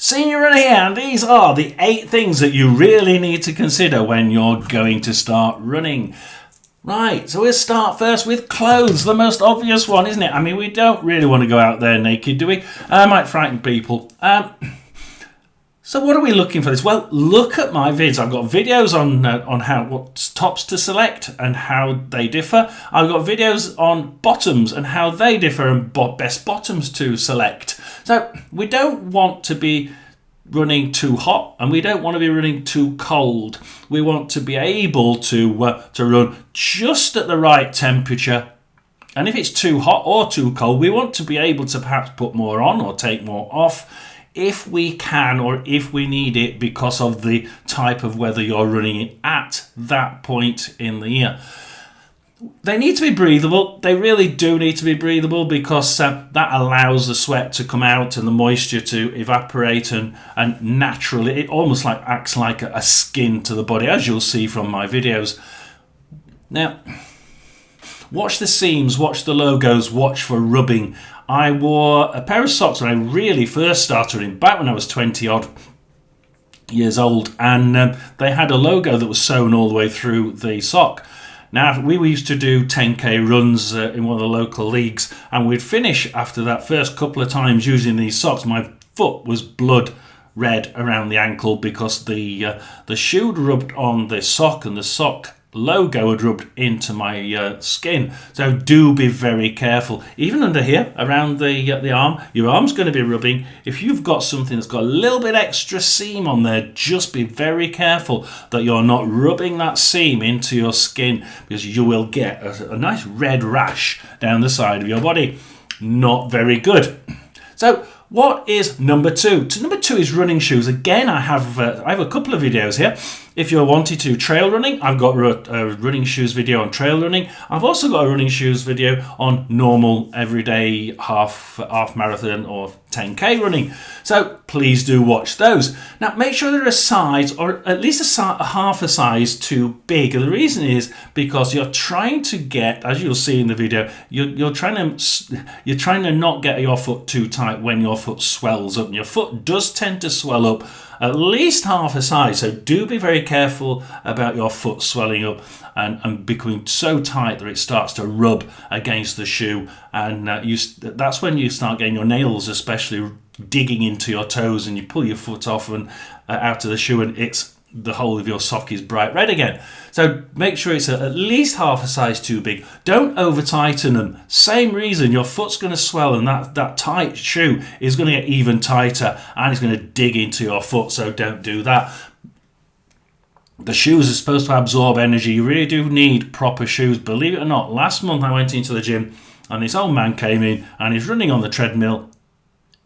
Senior Runner here, and these are the 8 things that you really need to consider when you're going to start running. Right, so we'll start first with clothes, the most obvious one, isn't it? I mean, we don't really want to go out there naked, do we? Might frighten people. So what are we looking for this? Well, look at my vids. I've got videos on what tops to select and how they differ. I've got videos on bottoms and how they differ and best bottoms to select. So we don't want to be running too hot and we don't want to be running too cold. We want to be able to run just at the right temperature. And if it's too hot or too cold, we want to be able to perhaps put more on or take more off if we can or if we need it because of the type of weather you're running at that point in the year. They need to be breathable. They really do need to be breathable because that allows the sweat to come out and the moisture to evaporate and naturally it almost acts like a skin to the body, as you'll see from my videos. Now, watch the seams, watch the logos, watch for rubbing. I wore a pair of socks when I really first started running, back when I was 20 odd years old, and they had a logo that was sewn all the way through the sock. Now, we used to do 10k runs in one of the local leagues, and we'd finish after that first couple of times using these socks. My foot was blood red around the ankle because the shoe had rubbed on the sock and the sock logo had rubbed into my skin. So do be very careful. Even under here, around the arm, your arm's going to be rubbing. If you've got something that's got a little bit extra seam on there, just be very careful that you're not rubbing that seam into your skin because you will get a nice red rash down the side of your body. Not very good. So what is number 2? Number 2 is running shoes. Again, I have a couple of videos here. If you're wanting to trail running, I've got a running shoes video on trail running. I've also got a running shoes video on normal, everyday half marathon or 10k running. So please do watch those. Now make sure they're a size or at least a half a size too big. And the reason is because you're trying to get, as you'll see in the video, you're trying to not get your foot too tight when your foot swells up. And your foot does tend to swell up at least half a size, so do be very careful about your foot swelling up and becoming so tight that it starts to rub against the shoe, and that's when you start getting your nails especially digging into your toes and you pull your foot off and out of the shoe and the whole of your sock is bright red again. So make sure it's at least half a size too big. Don't over tighten them. Same reason, your foot's going to swell and that tight shoe is going to get even tighter and it's going to dig into your foot, so don't do that. The shoes are supposed to absorb energy. You really do need proper shoes. Believe it or not, last month I went into the gym and this old man came in and he's running on the treadmill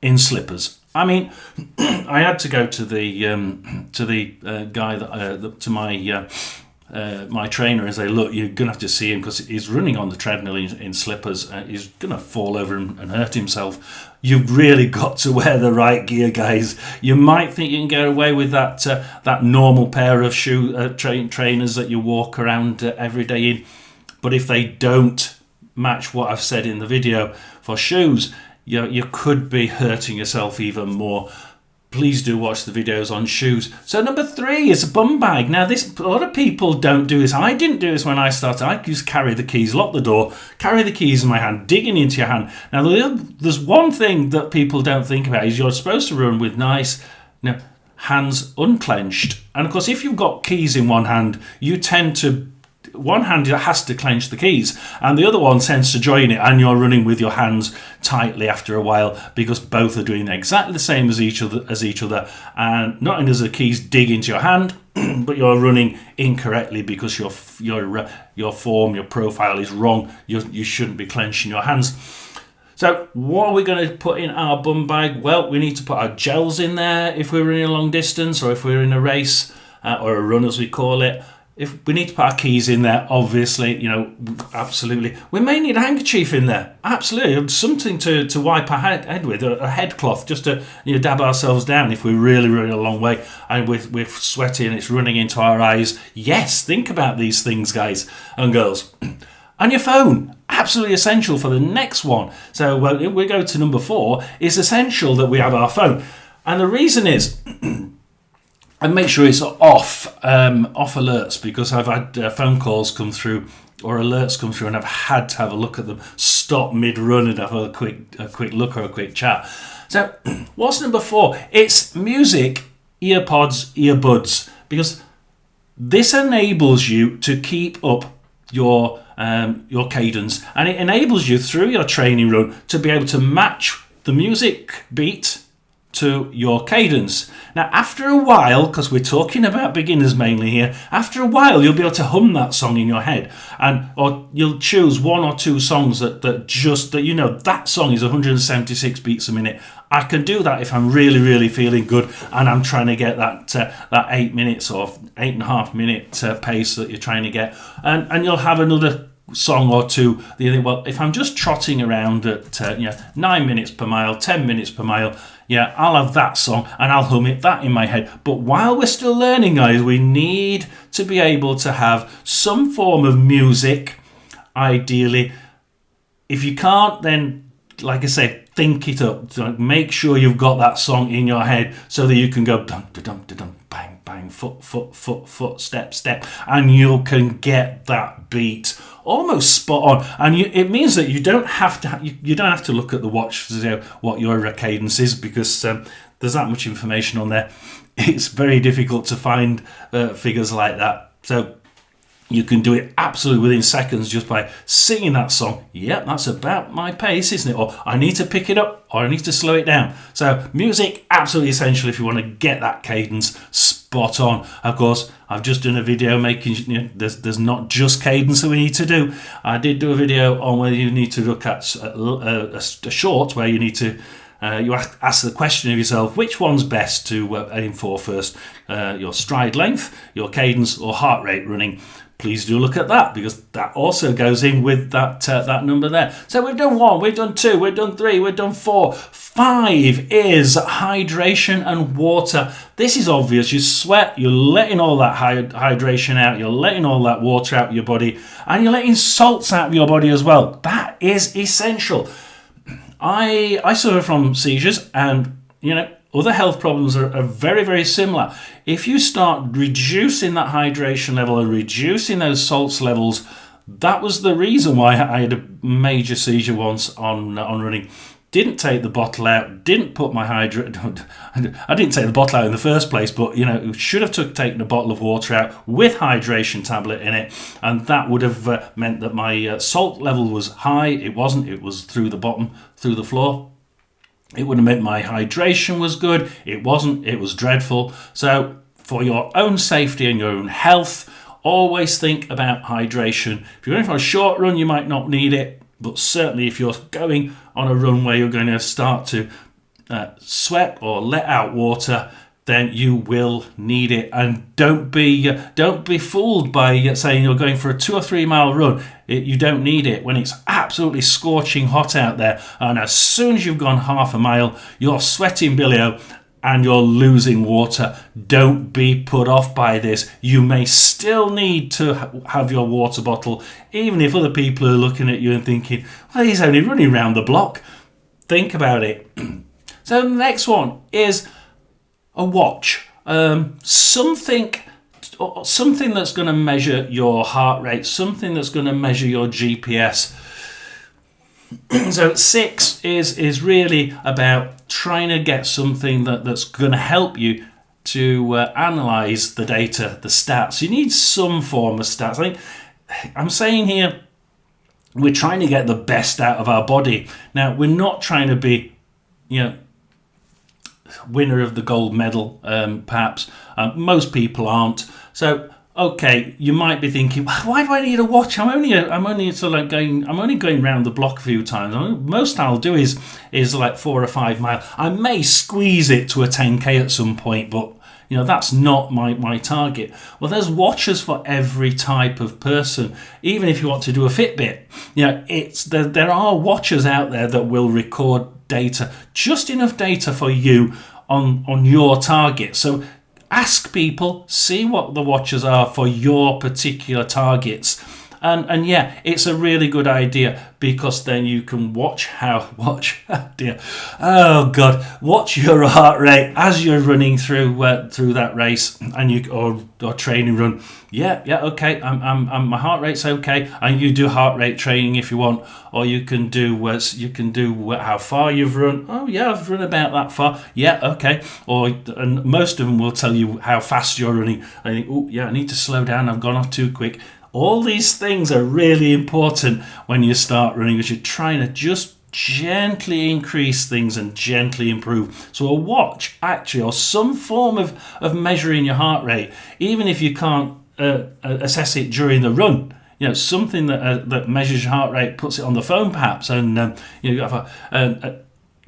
in slippers. I mean, I had to go to the guy to my trainer and say, look, you're gonna have to see him because he's running on the treadmill in slippers. He's gonna fall over and hurt himself. You've really got to wear the right gear, guys. You might think you can get away with that normal pair of trainers that you walk around every day in, but if they don't match what I've said in the video for shoes, you could be hurting yourself even more. Please do watch the videos on shoes. So number 3 is a bum bag. Now a lot of people don't do this. I didn't do this when I started. I used to carry the keys, lock the door, carry the keys in my hand, digging into your hand. Now there's one thing that people don't think about is you're supposed to run with nice hands unclenched. And of course, if you've got keys in one hand, you tend to one hand has to clench the keys and the other one tends to join it, and you're running with your hands tightly after a while because both are doing exactly the same as each other, and not only does the keys dig into your hand but you're running incorrectly because your form, your profile is wrong. You shouldn't be clenching your hands. So what are we going to put in our bum bag? Well, we need to put our gels in there if we're running a long distance or if we're in a race or a run as we call it. If we need to put our keys in there, obviously, absolutely. We may need a handkerchief in there, absolutely. Something to wipe our head with, a head cloth, just to dab ourselves down if we're really, really a long way and we're sweaty and it's running into our eyes. Yes, think about these things, guys and girls. And your phone, absolutely essential for the next one. So we go to number 4. It's essential that we have our phone. And the reason is, and make sure it's off alerts, because I've had phone calls come through or alerts come through, and I've had to have a look at them, stop mid-run and have a quick look or a quick chat. So what's number 4? It's music, earpods, earbuds, because this enables you to keep up your cadence, and it enables you through your training run to be able to match the music beat to your cadence. Now, after a while, because we're talking about beginners mainly here, after a while you'll be able to hum that song in your head, or you'll choose 1 or 2 songs that you know that song is 176 beats a minute. I can do that if I'm really, really feeling good and I'm trying to get that 8 minutes or 8.5 minute pace that you're trying to get, and you'll have another song or two that you think, well, if I'm just trotting around at 9 minutes per mile, 10 minutes per mile, yeah, I'll have that song and I'll hum that in my head. But while we're still learning, guys, we need to be able to have some form of music, ideally. If you can't, then, like I say, think it up. So make sure you've got that song in your head so that you can go dum da dum da dum, bang bang, foot foot foot foot, step step, and you can get that beat almost spot on. And it means that you don't have to look at the watch to say what your cadence is, because there's that much information on there. It's very difficult to find figures like that. So you can do it absolutely within seconds just by singing that song. Yep, that's about my pace, isn't it? Or I need to pick it up, or I need to slow it down. So music, absolutely essential if you want to get that cadence spot on. Of course, I've just done a video making, there's not just cadence that we need to do. I did do a video on whether you need to look at a short where you need to you ask the question of yourself, which one's best to aim for first? Your stride length, your cadence, or heart rate running? Please do look at that, because that also goes in with that number there. So we've done 1, we've done 2, we've done 3, we've done 4. 5 is hydration and water. This is obvious. You sweat, you're letting all that hydration out, you're letting all that water out of your body, and you're letting salts out of your body as well. That is essential. I suffer from seizures, and other health problems are very, very similar. If you start reducing that hydration level and reducing those salts levels, that was the reason why I had a major seizure once on running. Didn't take the bottle out, didn't put my I didn't take the bottle out in the first place, but should have taken a bottle of water out with hydration tablet in it, and that would have meant that my salt level was high. It wasn't, it was through the bottom, through the floor. It would have meant my hydration was good. It wasn't, it was dreadful. So for your own safety and your own health, always think about hydration. If you're going for a short run, you might not need it, but certainly if you're going on a run where you're going to start to sweat or let out water, then you will need it. And don't be fooled by saying you're going for a 2 or 3 mile run. You don't need it when it's absolutely scorching hot out there, and as soon as you've gone half a mile, you're sweating bilio and you're losing water. Don't be put off by this. You may still need to have your water bottle, even if other people are looking at you and thinking, well, he's only running around the block. Think about it. So the next one is a watch. Something that's going to measure your heart rate, something that's going to measure your GPS. So 6 is really about trying to get something that's going to help you to analyze the data, the stats. You need some form of stats. I think I'm saying here, we're trying to get the best out of our body. Now, we're not trying to be, winner of the gold medal, perhaps. Most people aren't. So, okay, you might be thinking, why do I need a watch? I'm only going round the block a few times. Most I'll do is like 4 or 5 miles. I may squeeze it to a 10k at some point, but that's not my target. Well, there's watches for every type of person. Even if you want to do a Fitbit, there are watches out there that will record data, just enough data for you on your target. So ask people, see what the watches are for your particular targets, And yeah, it's a really good idea, because then you can watch watch your heart rate as you're running through that race, and you or training run. Yeah, okay. I'm my heart rate's okay, and you do heart rate training if you want, or you can do how far you've run. Oh yeah, I've run about that far. Yeah, okay. And most of them will tell you how fast you're running. I think, oh yeah, I need to slow down. I've gone off too quick. All these things are really important when you start running, because you're trying to just gently increase things and gently improve. So a watch, actually, or some form of measuring your heart rate, even if you can't assess it during the run, something that measures your heart rate, puts it on the phone perhaps, and you have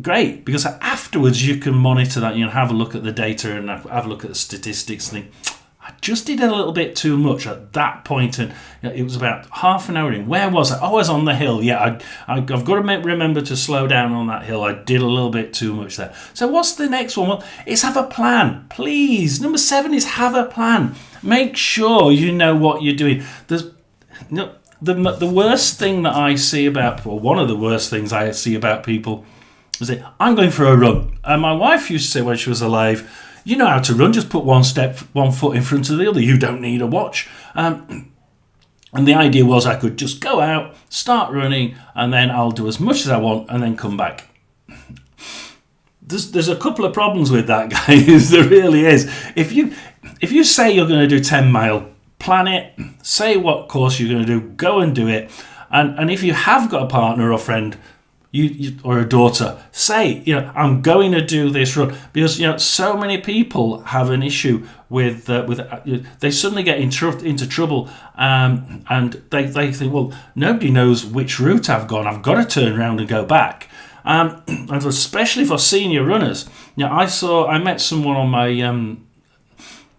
great, because afterwards you can monitor that, have a look at the data and have a look at the statistics and think, I just did a little bit too much at that point, and it was about half an hour in. Where was I? Oh, I was on the hill. Yeah, I've got to remember to slow down on that hill. I did a little bit too much there. So what's the next one? Well, it's have a plan, please. Number 7 is have a plan. Make sure you know what you're doing. There's the worst thing that I see about, well, one of the worst things I see about people is that I'm going for a run. And my wife used to say when she was alive, you know how to run, just put one foot in front of the other. You don't need a watch. And the idea was I could just go out, start running, and then I'll do as much as I want and then come back. There's a couple of problems with that, guys. There really is. If you say you're going to do 10 mile, plan it, say what course you're going to do, go and do it. And if you have got a partner or friend, you or a daughter, say, I'm going to do this run, because so many people have an issue with they suddenly get into trouble, and they think, well, nobody knows which route I've gone. I've got to turn around and go back. And especially for senior runners, I met someone on my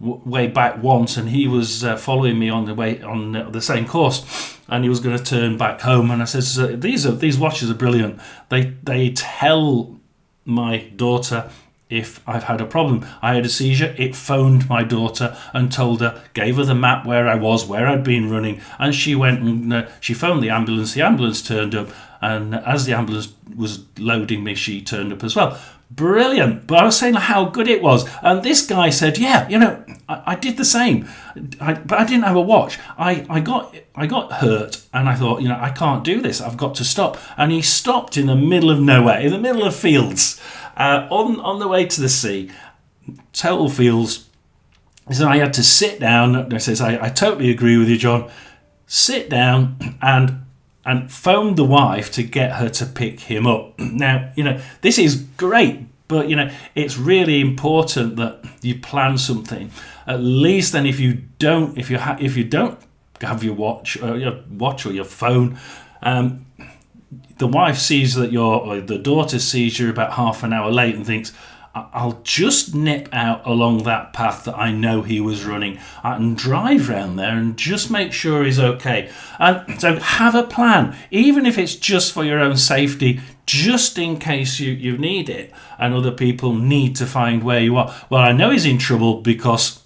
way back once, and he was following me on the way on the same course, and he was going to turn back home, and I said, these watches are brilliant. They tell my daughter if I've had a problem. I had a seizure, it phoned my daughter and told her, gave her the map where I was, where I'd been running, and she went and she phoned the ambulance turned up, and as the ambulance was loading me, she turned up as well. Brilliant. But I was saying how good it was, and this guy said, I did the same, but I didn't have a watch. I got hurt, and I thought, I can't do this, I've got to stop. And he stopped in the middle of nowhere, in the middle of fields, on the way to the sea, total fields. He said I had to sit down. I says, I totally agree with you, John. Sit down and phoned the wife to get her to pick him up. Now, this is great, but it's really important that you plan something. At least then, if you don't have your watch or your phone, the wife sees that or the daughter sees you're about half an hour late and thinks, I'll just nip out along that path that I know he was running and drive round there and just make sure he's okay. And so have a plan, even if it's just for your own safety, just in case you need it and other people need to find where you are. Well, I know he's in trouble because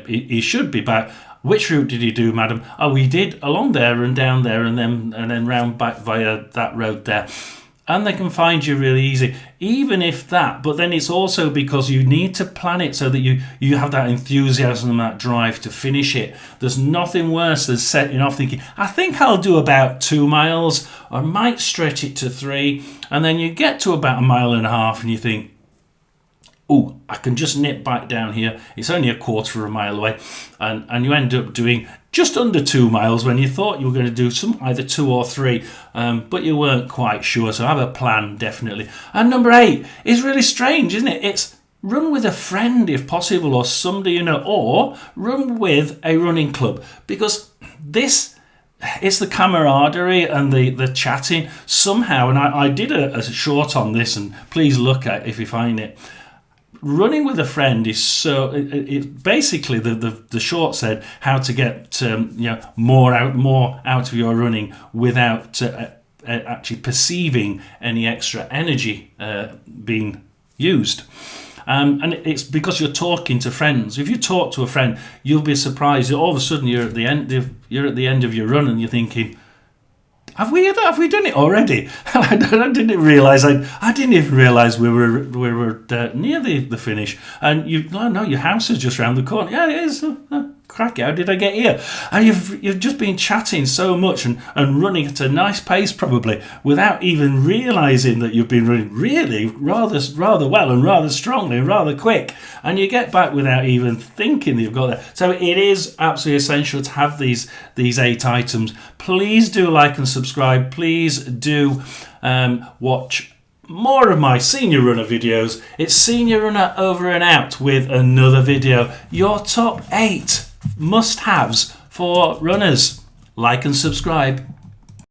he should be back. Which route did he do, madam? Oh, we did along there and down there and then round back via that road there. And they can find you really easy, even if that. But then it's also because you need to plan it so that you have that enthusiasm and that drive to finish it. There's nothing worse than setting off thinking, I think I'll do about 2 miles, or I might stretch it to 3. And then you get to about 1.5 miles and you think, oh, I can just nip back down here. It's only a quarter of a mile away. And you end up doing just under 2 miles when you thought you were going to do either 2 or 3, but you weren't quite sure. So have a plan, definitely. And number 8 is really strange, isn't it? It's run with a friend if possible, or somebody you know, or run with a running club, because it's the camaraderie and the chatting somehow. And I did a short on this, and please look at it if you find it. Running with a friend is so. It basically the short said how to get more out of your running without actually perceiving any extra energy being used. And it's because you're talking to friends. If you talk to a friend, you'll be surprised. All of a sudden, you're at the end of your run, and you're thinking, Have we done it already? I didn't realise. I didn't even realise we were near the finish. And your house is just round the corner. Yeah, it is. Cracky, how did I get here? And you've just been chatting so much and running at a nice pace probably without even realising that you've been running really rather well and rather strongly and rather quick. And you get back without even thinking that you've got there. So it is absolutely essential to have these 8 items. Please do like and subscribe. Please do watch more of my Senior Runner videos. It's Senior Runner over and out with another video. Your top 8 must-haves for runners. Like and subscribe.